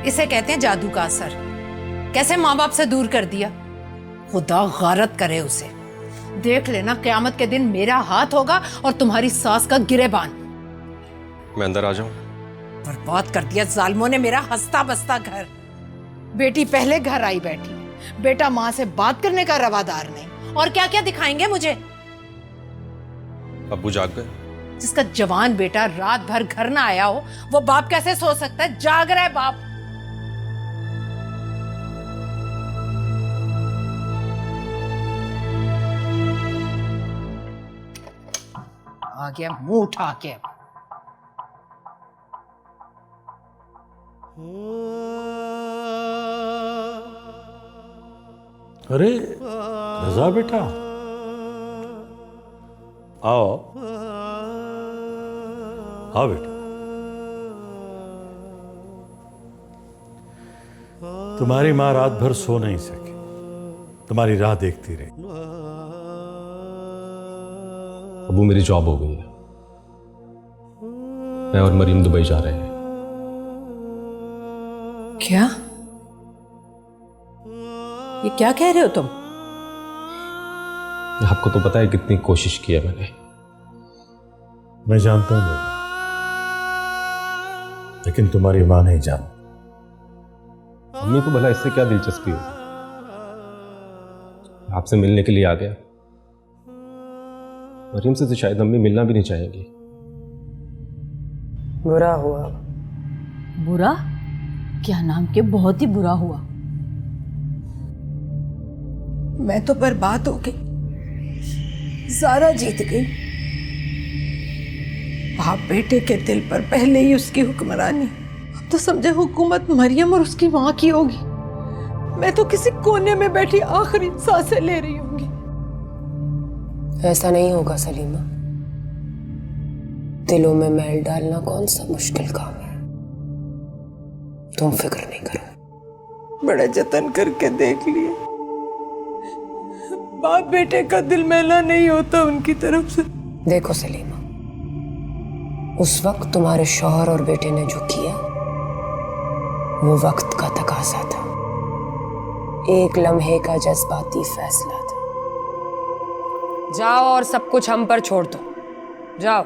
इसे कहते हैं जादू का असर। कैसे माँ बाप से दूर कर दिया। खुदा गारत करे उसे। देख लेना क़यामत के दिन मेरा हाथ होगा और तुम्हारी सास का गिरेबान। मैं अंदर आ जाऊं? बर्बाद कर दिया जालिमों ने मेरा हंसता बसता घर। बेटी पहले घर आई बैठी, बेटा माँ से बात करने का रवादार नहीं। और क्या क्या दिखाएंगे मुझे। अब्बू जाग गए? जिसका जवान बेटा रात भर घर ना आया हो वो बाप कैसे सो सकता है। जाग रहा है बाप। आ गया मुंह उठा के। अरे रजा बेटा, आओ आओ बेटा। तुम्हारी माँ रात भर सो नहीं सकी, तुम्हारी राह देखती रही। अब्बू मेरी जॉब हो गई है, मैं और मरीम दुबई जा रहे हैं। क्या? ये क्या कह रहे हो तुम? आपको तो पता है कितनी कोशिश की है मैंने। मैं जानता हूं बेटा, लेकिन तुम्हारी मां नहीं जानती। अम्मी को भला इससे क्या दिलचस्पी होगी? आपसे मिलने के लिए आ गया। मरीम से तो शायद अम्मी मिलना भी नहीं चाहेंगी। बुरा हुआ। बुरा? क्या नाम के बहुत ही बुरा हुआ। मैं तो बर्बाद हो गई। ज़ारा जीत गई। बाप बेटे के दिल पर पहले ही उसकी हुक्मरानी। अब तो समझे हुकूमत मरियम और उसकी माँ की होगी। मैं तो किसी कोने में बैठी आखिरी सांसें ले रही होंगी। ऐसा नहीं होगा सलीमा। दिलों में मैल डालना कौन सा मुश्किल काम है। तुम फिक्र नहीं करो। बड़े जतन करके देख लिए, बाप बेटे का दिल मैला नहीं होता उनकी तरफ से। देखो सलीमा, उस वक्त तुम्हारे शौहर और बेटे ने जो किया वो वक्त का तकाजा था, एक लम्हे का जज्बाती फैसला था। जाओ और सब कुछ हम पर छोड़ दो। जाओ।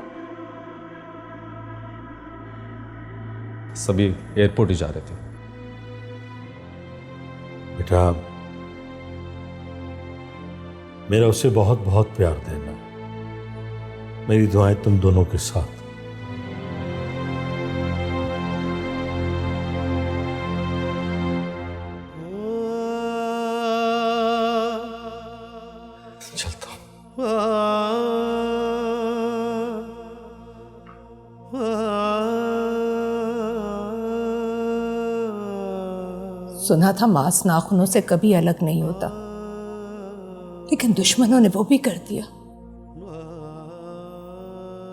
सभी एयरपोर्ट ही जा रहे थे। बेटा, मेरा उसे बहुत बहुत प्यार देना। मेरी दुआएं तुम दोनों के साथ। चलता हूं। सुना था मांस नाखूनों से कभी अलग नहीं होता, लेकिन दुश्मनों ने वो भी कर दिया।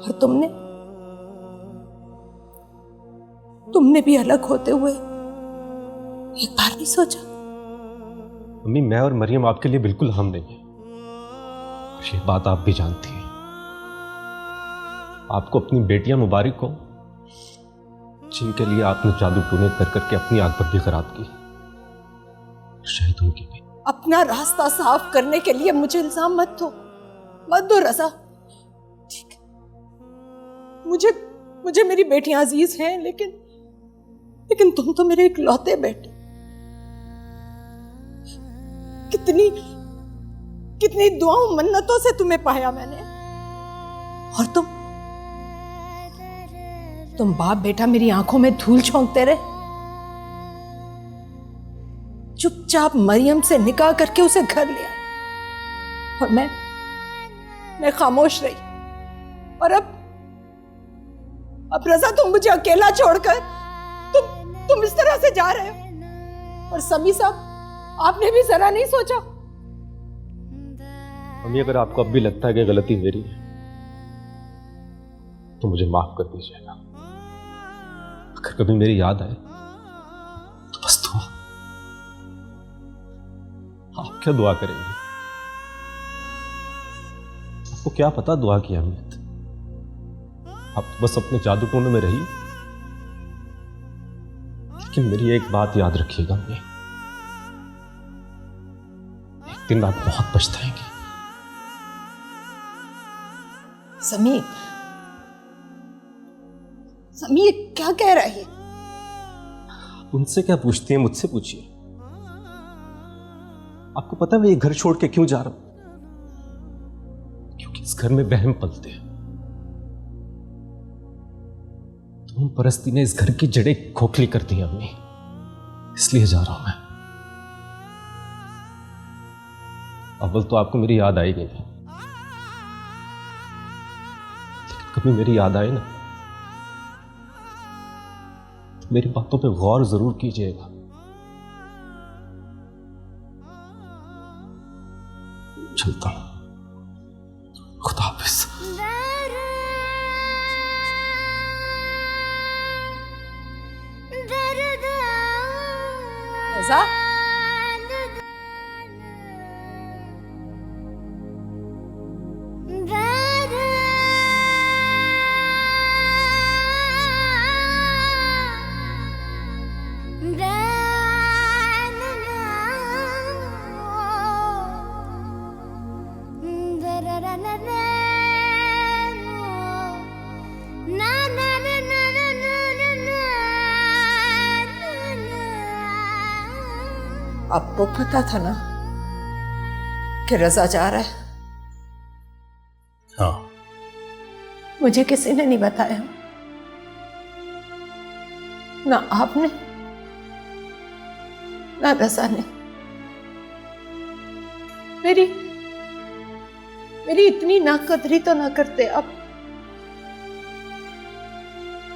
और तुमने भी अलग होते हुए एक बार नहीं सोचा? मम्मी, मैं और मरियम आपके लिए बिल्कुल हम नहीं है। और ये बात आप भी जानती हैं। आपको अपनी बेटियां मुबारक हो, जिनके लिए आपने जादू टूने कर करके अपनी आग भी खराब की। शायद उनकी भी। अपना रास्ता साफ करने के लिए मुझे इल्जाम मत दो रज़ा। ठीक है, मुझे मेरी बेटियां अजीज हैं, लेकिन तुम तो मेरे इकलौते बेटे। कितनी दुआओं मन्नतों से तुम्हें पाया मैंने। और तुम बाप बेटा मेरी आंखों में धूल झोंकते रहे। चुपचाप मरियम से निकाह करके उसे घर ले आए, और मैं खामोश रही। और अब रज़ा, तुम मुझे अकेला छोड़कर तुम इस तरह से जा रहे हो। और समी साहब, आपने भी जरा नहीं सोचा? मम्मी, अगर आपको अब भी लगता है कि गलती मेरी है तो मुझे माफ कर दीजिएगा। अगर कभी मेरी याद आए तो बस दुआ। आप क्या दुआ करेंगे? आपको क्या पता दुआ की अहमियत। आप बस अपने जादू टोने में रहिए, लेकिन मेरी एक बात याद रखिएगा अम्मी, एक दिन आप बहुत पछताएंगे। समीर, समीर क्या कह रहा है? उनसे क्या पूछती हैं, मुझसे पूछिए। आपको पता है मैं ये घर छोड़ के क्यों जा रहा हूं? क्योंकि इस घर में वहम पलते हैं। तुम परस्ती ने इस घर की जड़ें खोखली कर दी अम्मी, इसलिए जा रहा हूं मैं। अव्वल तो आपको मेरी याद आएगी नहीं, लेकिन कभी मेरी याद आए ना तो मेरी बातों पे गौर जरूर कीजिएगा। चलता हूं, खुदा हाफिज। रज़ा, आपको पता था ना कि रज़ा जा रहा है? हाँ, मुझे किसी ने नहीं बताया, ना आपने ना रज़ा ने। मेरी इतनी नाकदरी तो ना करते आप।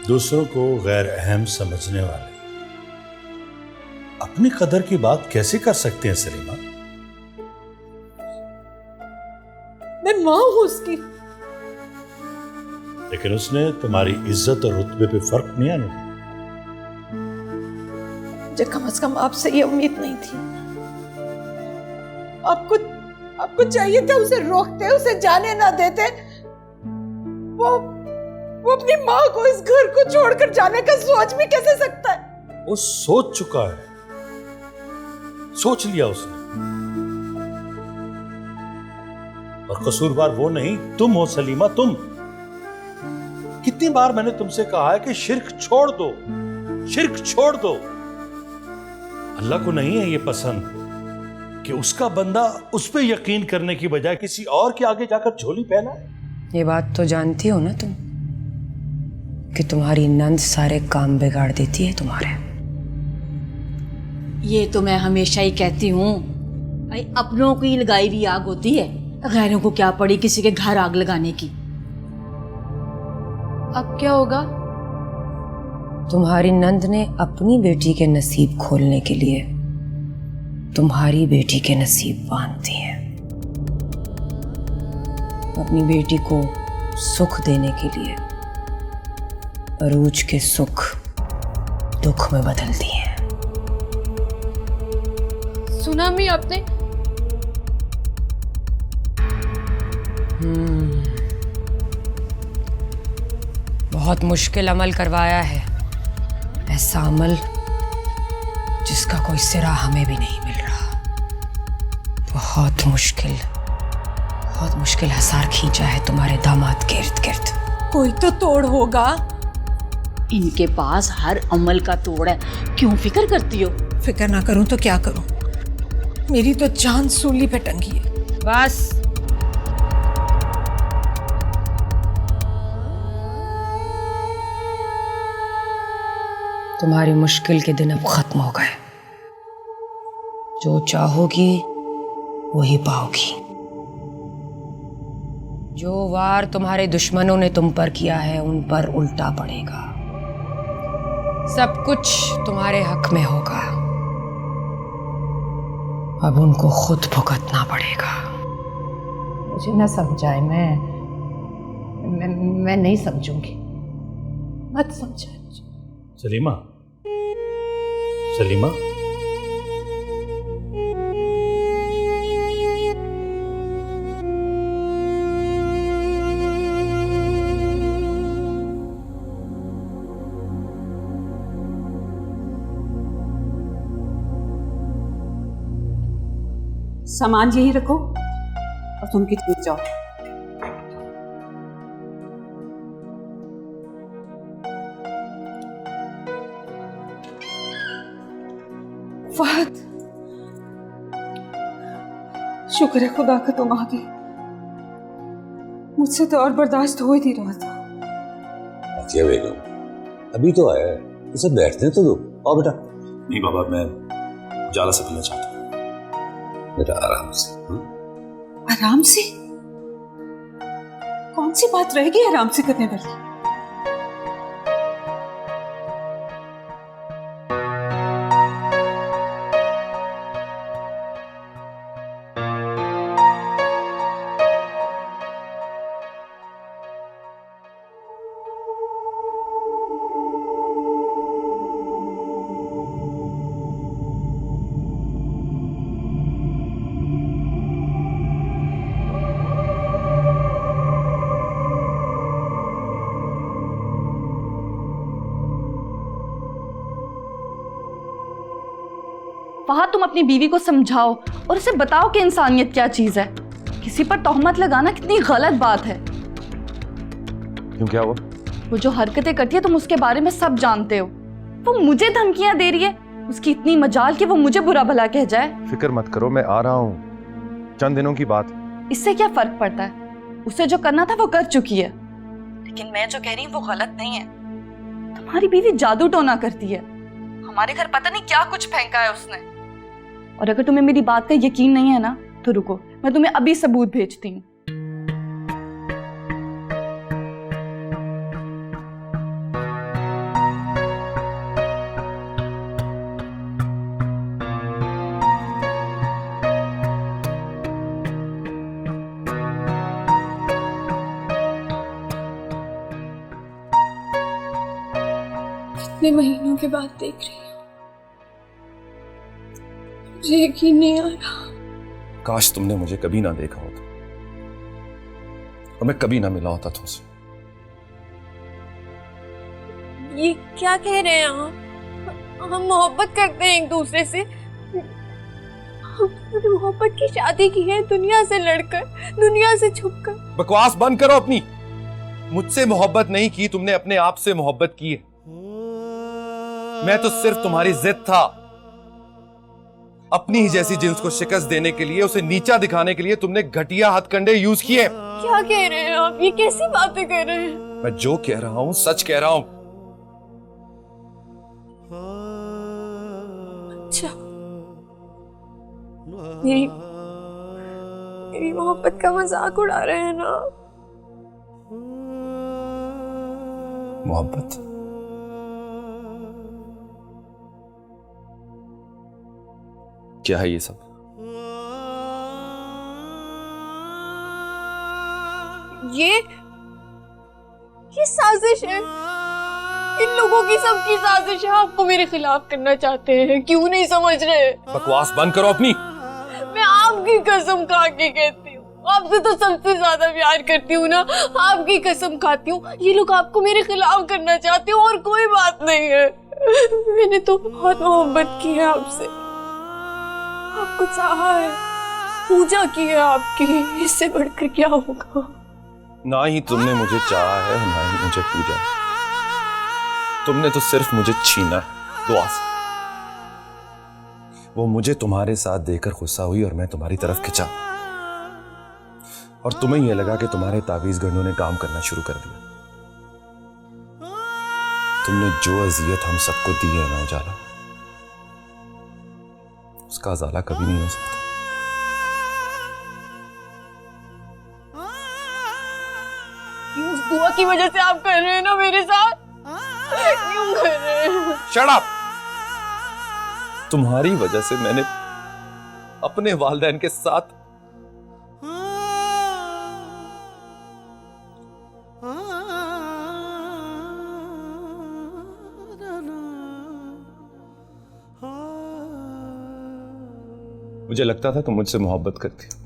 दूसरों को गैर अहम समझने वाले अपनी कदर की बात कैसे कर सकते हैं सलीमा? मैं मां हूं उसकी। लेकिन उसने तुम्हारी इज्जत और रुतबे पे फर्क नहीं आने दिया। मुझे कम से कम आपसे ये उम्मीद नहीं थी। आपको चाहिए था उसे रोकते, उसे जाने ना देते। वो अपनी मां को इस घर को छोड़कर जाने का सोच भी कैसे सकता है? वो सोच चुका है, सोच लिया उसने। और कसूरवार वो नहीं, तुम हो सलीमा, तुम। कितनी बार मैंने तुमसे कहा है कि शिर्क छोड़ दो, शिर्क छोड़ दो। अल्लाह को नहीं है ये पसंद कि उसका बंदा उस पे यकीन करने की बजाय किसी और के आगे जाकर झोली पहना। ये बात तो जानती हो ना तुम कि तुम्हारी नंद सारे काम बिगाड़ देती है तुम्हारे। ये तो मैं हमेशा ही कहती हूँ, भाई अपनों की लगाई हुई आग होती है, गैरों को क्या पड़ी किसी के घर आग लगाने की। अब क्या होगा? तुम्हारी नंद ने अपनी बेटी के नसीब खोलने के लिए तुम्हारी बेटी के नसीब बांध दिए। अपनी बेटी को सुख देने के लिए अरूज के सुख दुख में बदल दिए। सुना भी आपने? बहुत मुश्किल अमल करवाया है, ऐसा अमल जिसका कोई सिरा हमें भी नहीं मिल रहा। बहुत मुश्किल हसार खींचा है तुम्हारे दामाद के इर्द गिर्द। कोई तो तोड़ होगा। इनके पास हर अमल का तोड़ है, क्यों फिक्र करती हो? फिक्र ना करूं तो क्या करूं? मेरी तो जान सूली पे टंगी है। बस तुम्हारी मुश्किल के दिन अब खत्म हो गए। जो चाहोगी वही पाओगी। जो वार तुम्हारे दुश्मनों ने तुम पर किया है उन पर उल्टा पड़ेगा। सब कुछ तुम्हारे हक में होगा। अब उनको खुद भुगतना पड़ेगा। मुझे ना समझाए, मैं नहीं समझूंगी। मत समझाए मुझे। सलीमा, सलीमा, सामान यही रखो और तुम किचन जाओ। फहद, शुक्र है खुदा का तुम आ गए। मुझसे तो और बर्दाश्त हो ही नहीं रहा था। क्या बेगम, अभी तो आया है, इसे बैठने तो दो। आओ बेटा। नहीं बाबा, मैं जाला से पीना चाहता हूँ। बेटा आराम से। आराम से? कौन सी बात रहेगी आराम से करने वाली? फहद, तुम अपनी बीवी को समझाओ और उसे बताओ कि इंसानियत क्या चीज है। किसी पर तोहमत लगाना कितनी गलत बात है। क्यों, क्या हुआ? वो जो हरकतें करती है तुम उसके बारे में सब जानते हो। वो मुझे धमकियां दे रही है, उसकी इतनी मजाल कि वो मुझे बुरा भला कह जाए। फिक्र मत करो, मैं आ रहा हूँ, चंद दिनों की बात। इससे क्या फर्क पड़ता है? उसे जो करना था वो कर चुकी है। लेकिन मैं जो कह रही हूँ वो गलत नहीं है। तुम्हारी बीवी जादू टोना करती है। हमारे घर पता नहीं क्या कुछ फेंका है उसने। और अगर तुम्हें मेरी बात का यकीन नहीं है ना तो रुको, मैं तुम्हें अभी सबूत भेजती हूँ। इतने महीनों के बाद देख रही हूँ, मुझे यकीन नहीं आ रहा। काश तुमने मुझे कभी ना देखा होता और मैं कभी ना मिला होता तुमसे। ये क्या कह रहे हैं आप? हम मोहब्बत करते हैं एक दूसरे से। हमने मोहब्बत की शादी की है, दुनिया से लड़कर, दुनिया से छुपकर। बकवास बंद करो अपनी। मुझसे मोहब्बत नहीं की तुमने, अपने आप से मोहब्बत की है। मैं तो सिर्फ तुम्हारी जिद था। अपनी ही जैसी जिन्स को शिकस्त देने के लिए, उसे नीचा दिखाने के लिए तुमने घटिया हथकंडे यूज किए। क्या कह रहे हैं आप? ये कैसी बातें कर रहे हैं? मैं जो कह रहा हूं सच कह रहा हूं। अच्छा, मेरी मोहब्बत का मजाक उड़ा रहे हैं ना? मोहब्बत? क्या है ये सब? ये साजिश है। इन लोगों की सबकी साजिश है। आपको मेरे खिलाफ करना चाहते हैं, क्यों नहीं समझ रहे? बकवास बंद करो अपनी। मैं आपकी कसम खा के कहती हूँ, आपसे तो सबसे ज्यादा प्यार करती हूँ ना। आपकी कसम खाती हूँ, ये लोग आपको मेरे खिलाफ करना चाहते हो और कोई बात नहीं है। मैंने तो बहुत मोहब्बत की है आपसे, आपको चाहा है, पूजा की है आपकी। इससे बढ़कर क्या होगा? ना ही तुमने मुझे चाहा है, ना ही मुझे पूजा। तुमने तो सिर्फ मुझे छीना है दुआ से। वो मुझे तुम्हारे साथ देकर गुस्सा हुई और मैं तुम्हारी तरफ खिंचा, और तुम्हें यह लगा कि तुम्हारे ताबीज गढ़ों ने काम करना शुरू कर दिया। तुमने जो अजियत हम सबको दी है ना उजाला, उसका अजाला कभी नहीं हो सकता। उस दुआ की वजह से आप कर रहे हैं ना मेरे साथ? क्यों कर रहे हैं? Shut up! तुम्हारी वजह से मैंने अपने वालिदैन के साथ मुझे लगता था तुम मुझसे मोहब्बत करती हो।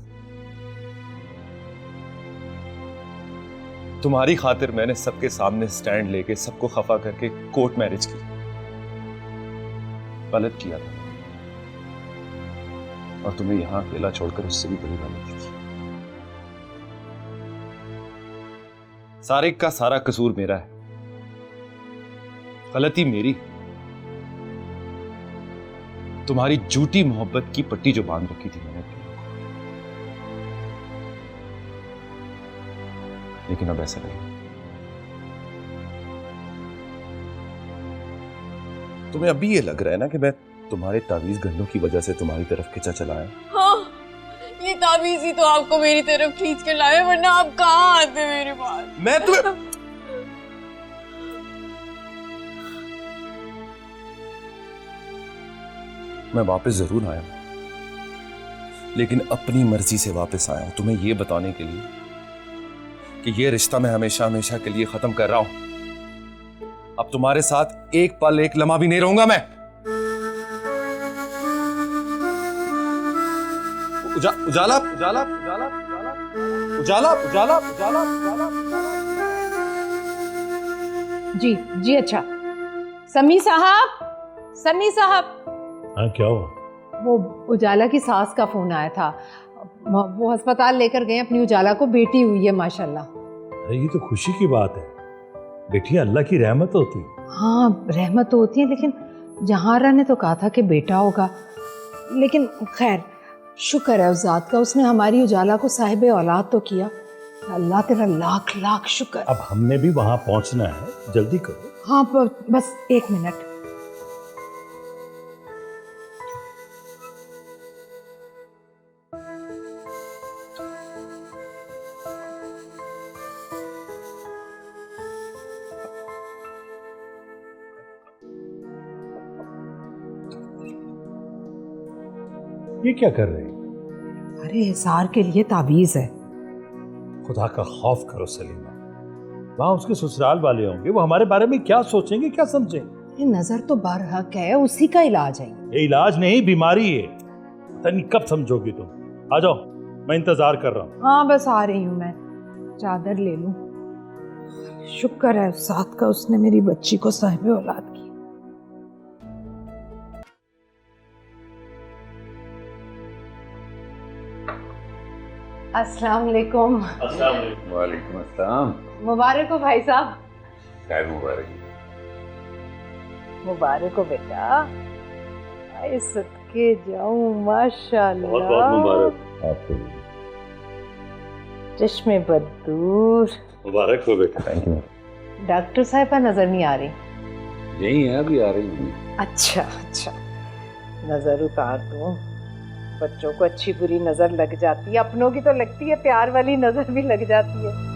तुम्हारी खातिर मैंने सबके सामने स्टैंड लेके सबको खफा करके कोर्ट मैरिज की। गलत किया था। और तुम्हें यहां अकेला छोड़कर उससे भी बड़ी गलती की। सारिक का सारा कसूर मेरा है, गलती मेरी। तुम्हारी झूठी मोहब्बत की पट्टी जो बांध रखी थी मैंने, लेकिन अब ऐसा नहीं। तुम्हें अभी ये लग रहा है ना कि मैं तुम्हारे तावीज गन्नों की वजह से तुम्हारी तरफ खिंचा चला है। हाँ, ये ताबीज ही तो आपको मेरी तरफ खींच कर लाए, वरना आप कहाँ आते मेरे पास। मैं तुम्हें मैं वापस जरूर आया हूं, लेकिन अपनी मर्जी से वापस आया हूं तुम्हें यह बताने के लिए कि यह रिश्ता मैं हमेशा हमेशा के लिए खत्म कर रहा हूं। अब तुम्हारे साथ एक पल एक लम्हा भी नहीं रहूंगा मैं। उजाला उजाला उजाला उजाला उजाला उजाला उजाला उजाला। जी जी, अच्छा। समी साहब, समी साहब। हाँ, क्या हुआ? वो उजाला की सास का फोन आया था, वो अस्पताल लेकर गए अपनी उजाला को, बेटी हुई है माशाल्लाह। अरे ये तो खुशी की बात है, बेटी अल्लाह की रहमत होती है। हाँ, रहमत तो होती है, लेकिन जहारा ने तो कहा था कि बेटा होगा। लेकिन खैर, शुक्र है उस जात का, उसने हमारी उजाला को साहिब औलाद तो किया। अल्लाह तेरा लाख लाख शुक्र। अब हमने भी वहां पहुंचना है, जल्दी करो। हाँ, बस 1 मिनट। ये क्या कर रहे हैं? अरे हिसार के लिए ताबीज है। खुदा का खौफ करो सलीमा, वहां उसके ससुराल वाले होंगे, वो हमारे बारे में क्या सोचेंगे, क्या समझेंगे? ये नजर तो बरहक है, उसी का इलाज है। ये इलाज नहीं, बीमारी है। तनी कब समझोगी तुम? आ जाओ, मैं इंतजार कर रहा हूँ। हाँ, बस आ रही हूँ मैं, चादर ले लूं। शुक्र है उस साथ का, उसने मेरी बच्ची को साहिब औलाद की। अस्सलाम वालेकुम। वालेकुम अस्सलाम। मुबारक हो भाई साहब। खैर मुबारक। मुबारक हो बेटा। आए सदके जाऊं, माशाल्लाह। बहुत बहुत मुबारक आपको। चश्मे बदूर। मुबारक हो बेटा। Thank you. डॉक्टर साहिबा नजर नहीं आ रही? यही है, अभी आ रही हूँ। अच्छा अच्छा, नजर उतार दूं। बच्चों को अच्छी बुरी नजर लग जाती है, अपनों की तो लगती है, प्यार वाली नजर भी लग जाती है।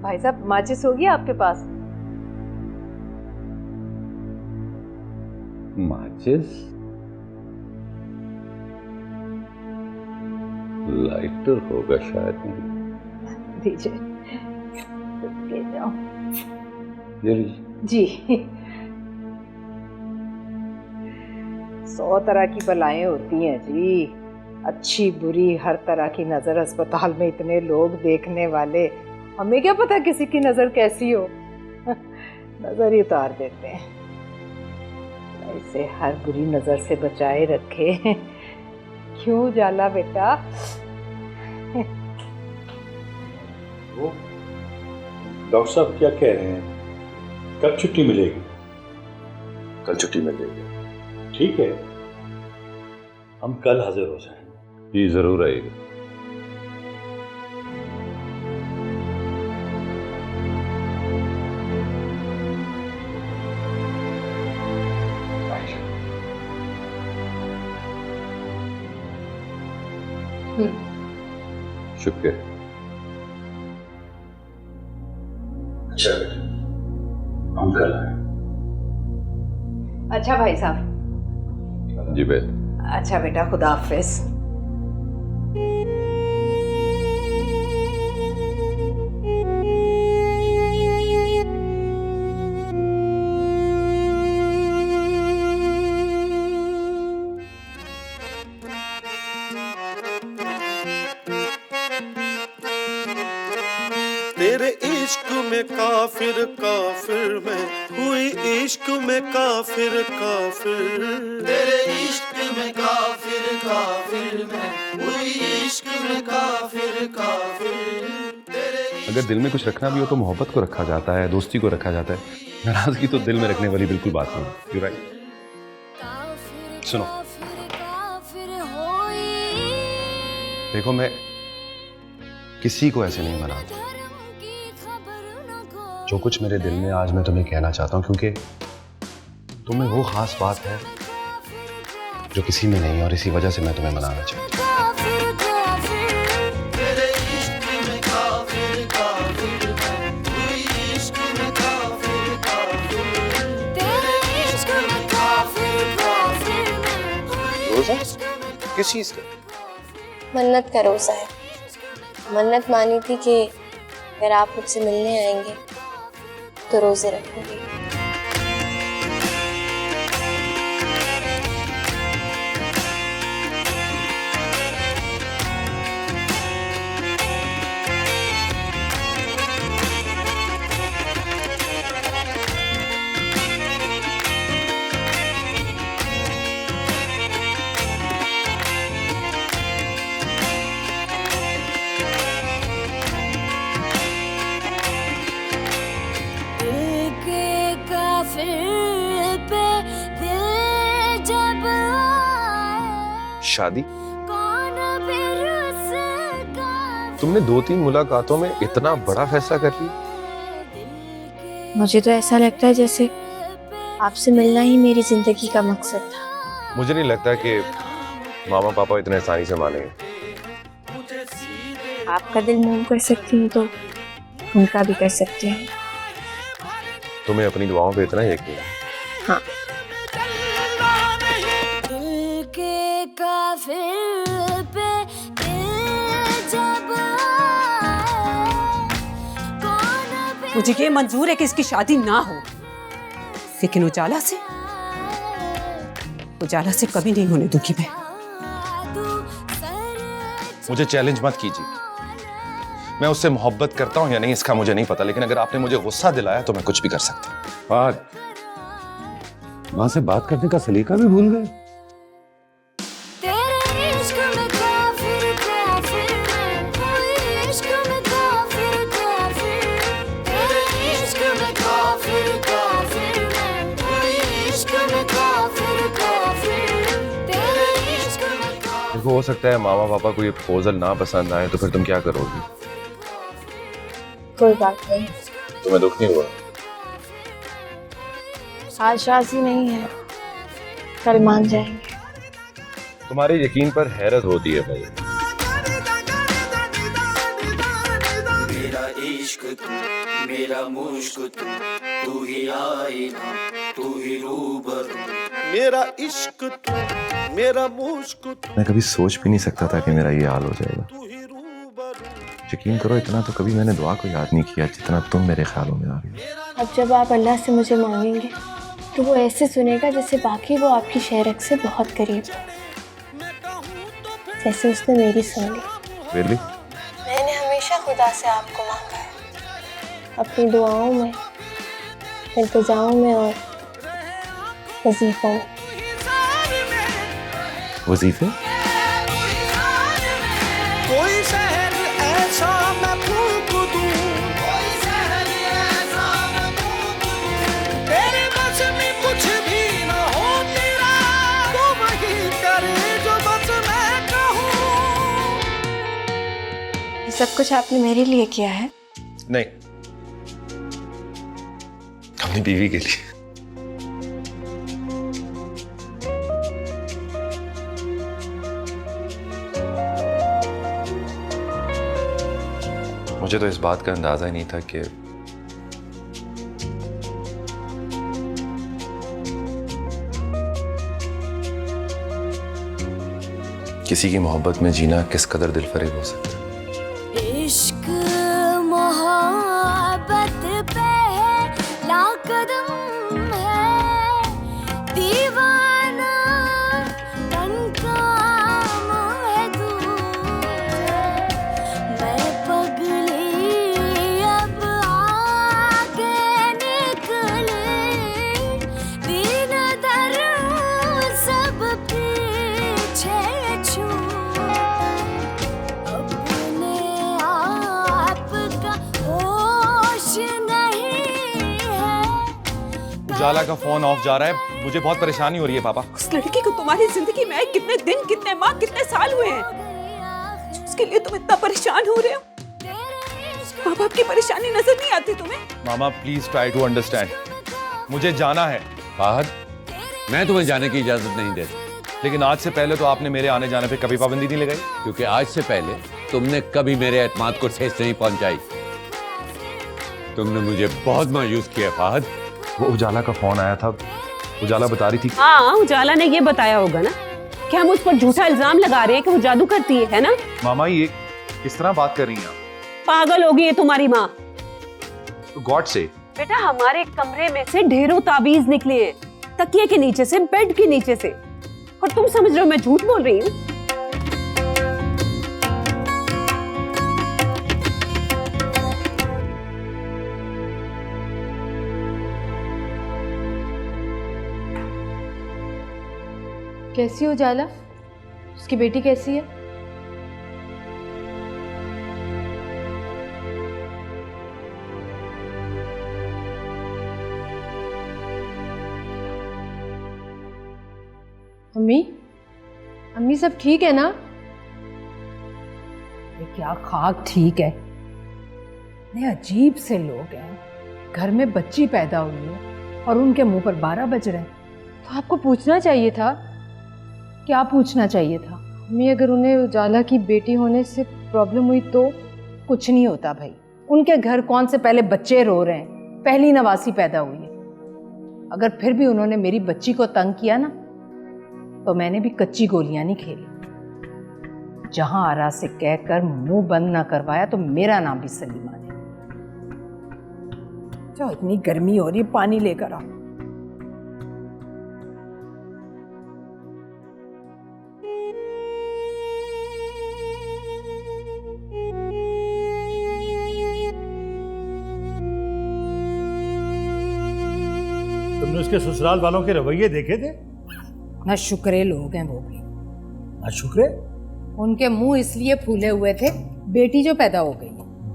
भाई साहब, माचिस होगी आपके पास? माचिस? लाइटर होगा शायद। नहीं। दीजिए, ले जाओ। ये लीजिए। जी। 100 तरह की बलाएं होती हैं जी, अच्छी बुरी हर तरह की नजर। अस्पताल में इतने लोग देखने वाले, हमें क्या पता किसी की नजर कैसी हो। नजर ही उतार देते हैं। ऐसे हर बुरी नजर से बचाए रखे। क्यों जाला बेटा? वो डॉक्टर साहब क्या कह रहे हैं, कब छुट्टी मिलेगी? कल छुट्टी मिल जाएगी। ठीक है, हम कल हाजिर हो जाएंगे। जी जरूर आइएगा। शुक्र। अच्छा बेटा, हम कल आए। अच्छा भाई साहब। जी बेटा। अच्छा बेटा, खुदा हाफिज। तेरे इश्क में काफिर काफिर में हुई, इश्क में काफिर काफिर। तेरे इश्क में काफिर काफिर में हुई, इश्क में काफिर काफिर। अगर दिल में कुछ रखना भी हो तो मोहब्बत को रखा जाता है, दोस्ती को रखा जाता है। नाराजगी तो दिल में रखने वाली बिल्कुल बात नहीं। You right. सुनो, देखो मैं किसी को ऐसे नहीं बनाता। जो कुछ मेरे दिल में आज मैं तुम्हें कहना चाहता हूँ, क्योंकि तुम्हें वो खास बात है जो किसी में नहीं, और इसी वजह से मैं तुम्हें मनाना चाहता हूँ। रोजा, किस चीज का? मन्नत का रोज़ा है। मन्नत मानी थी कि अगर आप मुझसे मिलने आएंगे तो रोजे रखूंगी। शादी? तुमने 2-3 मुलाकातों में इतना बड़ा फैसला कर लिया? मुझे तो ऐसा लगता है जैसे आपसे मिलना ही मेरी जिंदगी का मकसद था। मुझे नहीं लगता कि मामा पापा इतने आसानी से मानेंगे। आपका दिल मोम कर सकती हूँ तो उनका भी कर सकती हूँ। तुम्हें अपनी दुआओं पे इतना यकीन है? हाँ। मुझे ये मंजूर है कि इसकी शादी ना हो, लेकिन उजाला से कभी नहीं होने दूंगी मैं। मुझे चैलेंज मत कीजिए। मैं उससे मोहब्बत करता हूं या नहीं इसका मुझे नहीं पता, लेकिन अगर आपने मुझे गुस्सा दिलाया तो मैं कुछ भी कर सकता हूं। फहद, मां से बात करने का सलीका भी भूल गए। हो सकता है मामा पापा को ये प्रपोजल ना पसंद आए, तो फिर तुम क्या करोगी? कोई बात नहीं। तुम्हें दुख नहीं हुआ? आज राजी नहीं है, कल मान जाएंगे। तुम्हारे यकीन पर हैरत होती है भाई। मेरा इश्क तू, मेरा मुश्क तू ही आईना, तू ही रूबरू। मेरा इश्क तू, मेरा मुश्क तू। मैं कभी सोच भी नहीं सकता था कि मेरा ये हाल हो जाएगा। यकीन करो, इतना तो कभी मैंने दुआ को याद नहीं किया जितना तुम मेरे ख्यालों में आ रही हो। अब जब आप अल्लाह से मुझे मांगेंगे तो वो ऐसे सुनेगा जैसे बाकी वो आपकी शहरक से बहुत करीब हो, जैसे उसने मेरी सुन ली। Really? मैंने हमेशा खुदा से आपको मांगा है, अपनी दुआओं में, इल्तिजाओं में और वजीफों में। वजीफे? कोई शहर ऐसा मैं फूंक दूं, कोई शहर ऐसा मैं फूंक दूं। तेरे बस में कुछ भी ना हो तेरा, तो वही करे जो बस मैं कहूं। ये सब कुछ आपने मेरे लिए किया है? नहीं, अपनी बीवी के लिए। मुझे तो इस बात का अंदाजा ही नहीं था किसी की मोहब्बत में जीना किस कदर दिलफरेब हो सकता है। इश्क मोहब्बत पहला कदम है, दीवाना तनका है तुझे, मैं पगली अब आगे निकली, दीन दर सब पीछे छूटे, अपने आप का होश नहीं है। उजाला का फोन ऑफ जा रहा है, मुझे बहुत परेशानी हो रही है पापा। उस लड़की को तुम्हारी जिंदगी में आए कितने दिन, कितने माह, कितने साल हुए हैं, उसके लिए तुम इतना परेशान हो रहे हो। माँ बाप की परेशानी नजर नहीं आती तुम्हें? मामा प्लीज ट्राई टू अंडरस्टैंड, मुझे जाना है। फाहद, मैं तुम्हें जाने की इजाजत नहीं देता, लेकिन आज से पहले तो आपने मेरे आने जाने पे कभी पाबंदी नहीं लगाई। क्योंकि आज से पहले तुमने कभी मेरे एतमाद को ठेस नहीं पहुंचाई। तुमने मुझे बहुत मायूस किया फाहद। वो उजाला का फोन आया था, उजाला बता रही थी। हाँ, उजाला ने ये बताया होगा ना कि हम उस पर झूठा इल्जाम लगा रहे हैं कि वो जादू करती है ना? मामा ये किस तरह बात कर रही हैं आप? पागल होगी है तुम्हारी माँ। गॉड से बेटा, हमारे कमरे में से ढेरों ताबीज निकले हैं, तकिए के नीचे से, बेड के नीचे से, और तुम समझ रहे हो मैं झूठ बोल रही हूँ? कैसी हो उजाला? उसकी बेटी कैसी है? अम्मी, अम्मी सब ठीक है ना? ये क्या खाक ठीक है, ये अजीब से लोग हैं। घर में बच्ची पैदा हुई है और उनके मुंह पर 12 बज रहे हैं। तो आपको पूछना चाहिए था। क्या पूछना चाहिए था? अम्मी, अगर उन्हें उजाला की बेटी होने से प्रॉब्लम हुई तो? कुछ नहीं होता भाई, उनके घर कौन से पहले बच्चे रो रहे हैं, पहली नवासी पैदा हुई है। अगर फिर भी उन्होंने मेरी बच्ची को तंग किया ना, तो मैंने भी कच्ची गोलियां नहीं खेली। जहां आरा से कहकर मुंह बंद ना करवाया तो मेरा नाम भी सलीमा ने। जो इतनी गर्मी हो रही है, पानी लेकर आओ। तुमने उसके ससुराल वालों के रवैये देखे थे? ना शुक्रे लोग हैं वो भी। ना शुक्रे? उनके मुंह इसलिए फूले हुए थे, बेटी जो पैदा हो गई।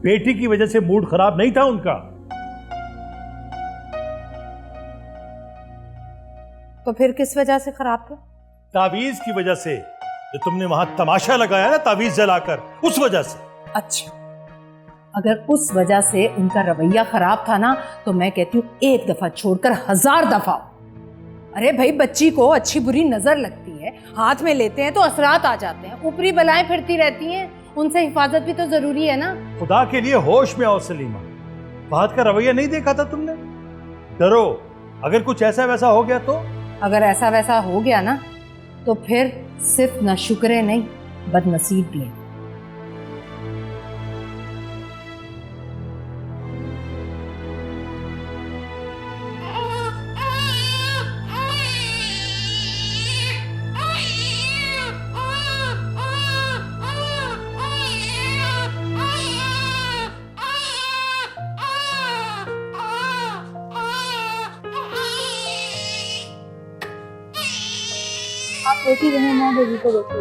बेटी की वजह से मूड खराब नहीं था उनका? तो फिर किस वजह से खराब थे? तावीज की वजह से, जो तुमने वहां तमाशा लगाया ना तावीज जलाकर, उस वजह से। अच्छा, अगर उस वजह से उनका रवैया खराब था ना, तो मैं कहती हूँ एक दफा छोड़कर 1000 दफा। अरे भाई, बच्ची को अच्छी बुरी नजर लगती है, हाथ में लेते हैं तो असरात आ जाते हैं, ऊपरी बलाएं फिरती रहती हैं, उनसे हिफाजत भी तो जरूरी है ना। खुदा के लिए होश में आओ सलीमा, फहद का रवैया नहीं देखा था तुमने? डरो, अगर कुछ ऐसा वैसा हो गया तो? अगर ऐसा वैसा हो गया ना, तो फिर सिर्फ ना शुक्र नहीं, बदनसीब भी है। आप रोटी रहे, मैं बेबी को रोटी।